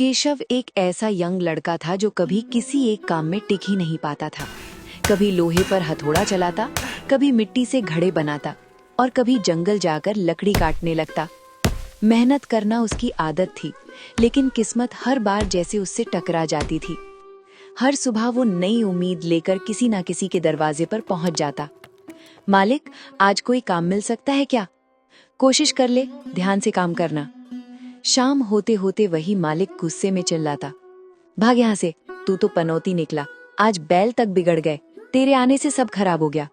केशव एक ऐसा यंग लड़का था जो कभी किसी एक काम में टिक ही नहीं पाता था। कभी लोहे पर हथौड़ा चलाता, कभी मिट्टी से घड़े बनाता और कभी जंगल जाकर लकड़ी काटने लगता। मेहनत करना उसकी आदत थी, लेकिन किस्मत हर बार जैसे उससे टकरा जाती थी। हर सुबह वो नई उम्मीद लेकर किसी ना किसी के दरवाजे पर पहुंच जाता। मालिक, आज कोई काम मिल सकता है क्या? कोशिश कर ले, ध्यान से काम करना। शाम होते होते वही मालिक गुस्से में चिल्लाता, भाग यहाँ से, तू तो पनौती निकला, आज बैल तक बिगड़ गए, तेरे आने से सब खराब हो गया।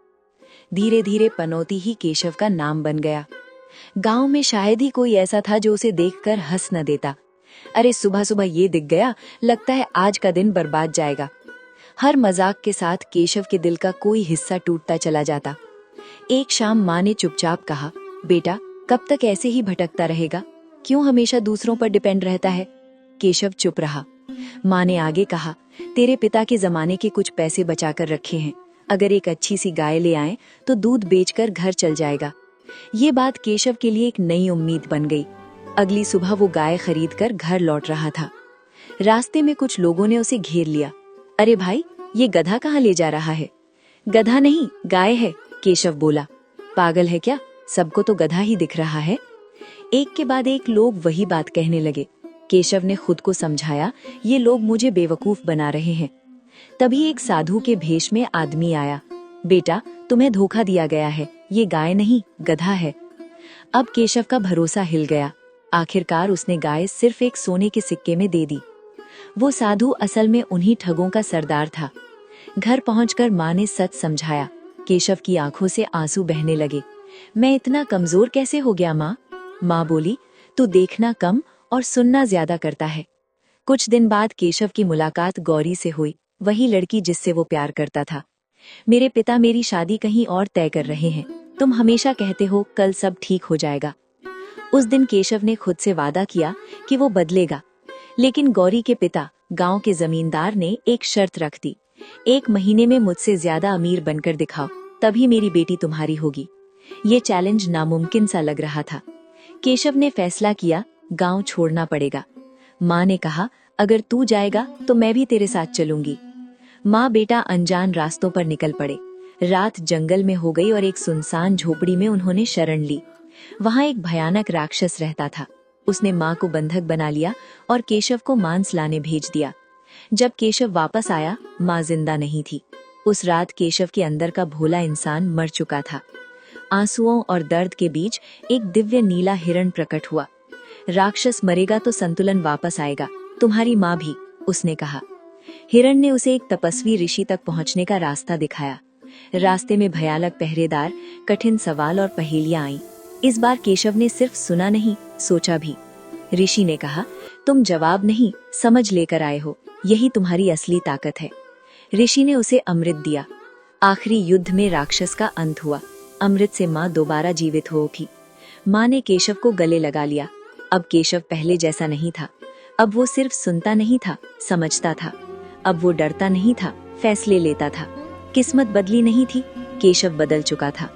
धीरे धीरे पनौती ही केशव का नाम बन गया। गांव में शायद ही कोई ऐसा था जो उसे देखकर हंस न देता। अरे सुबह सुबह ये दिख गया, लगता है आज का दिन बर्बाद जाएगा। हर मजाक के साथ केशव के दिल का कोई हिस्सा टूटता चला जाता। एक शाम माँ ने चुपचाप कहा, बेटा कब तक ऐसे ही भटकता रहेगा, क्यों हमेशा दूसरों पर डिपेंड रहता है? केशव चुप रहा। माँ ने आगे कहा, तेरे पिता के जमाने के कुछ पैसे बचा कर रखे हैं, अगर एक अच्छी सी गाय ले आए तो दूध बेचकर घर चल जाएगा। ये बात केशव के लिए एक नई उम्मीद बन गई। अगली सुबह वो गाय खरीद कर घर लौट रहा था। रास्ते में कुछ लोगों ने उसे घेर लिया। अरे भाई, ये गधा कहाँ ले जा रहा है? गधा नहीं, गाय है, केशव बोला। पागल है क्या? सबको तो गधा ही दिख रहा है। एक के बाद एक लोग वही बात कहने लगे। केशव ने खुद को समझाया, ये लोग मुझे बेवकूफ बना रहे हैं। तभी एक साधु के भेष में आदमी आया। बेटा, तुम्हें धोखा दिया गया है, ये गाय नहीं गधा है। अब केशव का भरोसा हिल गया। आखिरकार उसने गाय सिर्फ एक सोने के सिक्के में दे दी। वो साधु असल में उन्हीं ठगों का सरदार था। घर पहुंचकर माँ ने सच समझाया। केशव की आंखों से आंसू बहने लगे। मैं इतना कमजोर कैसे हो गया माँ? माँ बोली, तू देखना कम और सुनना ज्यादा करता है। कुछ दिन बाद केशव की मुलाकात गौरी से हुई, वही लड़की जिससे वो प्यार करता था। मेरे पिता मेरी शादी कहीं और तय कर रहे हैं, तुम हमेशा कहते हो कल सब ठीक हो जाएगा। उस दिन केशव ने खुद से वादा किया कि वो बदलेगा, लेकिन गौरी के पिता गांव के जमींदार ने एक शर्त रख दी, 1 महीने में मुझसे ज्यादा अमीर बनकर दिखाओ, तभी मेरी बेटी तुम्हारी होगी। ये चैलेंज नामुमकिन सा लग रहा था। केशव ने फैसला किया, गांव छोड़ना पड़ेगा। माँ ने कहा, अगर तू जाएगा तो मैं भी तेरे साथ चलूंगी। माँ बेटा अनजान रास्तों पर निकल पड़े। रात जंगल में हो गई और एक सुनसान झोपड़ी में उन्होंने शरण ली। वहाँ एक भयानक राक्षस रहता था। उसने माँ को बंधक बना लिया और केशव को मांस लाने भेज दिया। जब केशव वापस आया, माँ जिंदा नहीं थी। उस रात केशव के अंदर का भोला इंसान मर चुका था। आंसुओं और दर्द के बीच एक दिव्य नीला हिरण प्रकट हुआ। राक्षस मरेगा तो संतुलन वापस आएगा, तुम्हारी माँ भी, उसने कहा। हिरण ने उसे एक तपस्वी ऋषि तक पहुंचने का रास्ता दिखाया। रास्ते में भयानक पहरेदार, कठिन सवाल और पहेलियां आईं। इस बार केशव ने सिर्फ सुना नहीं, सोचा भी। ऋषि ने कहा, तुम जवाब नहीं, समझ लेकर आए हो, यही तुम्हारी असली ताकत है। ऋषि ने उसे अमृत दिया। आखिरी युद्ध में राक्षस का अंत हुआ। अमृत से माँ दोबारा जीवित हो उठी। माँ ने केशव को गले लगा लिया। अब केशव पहले जैसा नहीं था। अब वो सिर्फ सुनता नहीं था, समझता था। अब वो डरता नहीं था, फैसले लेता था। किस्मत बदली नहीं थी, केशव बदल चुका था।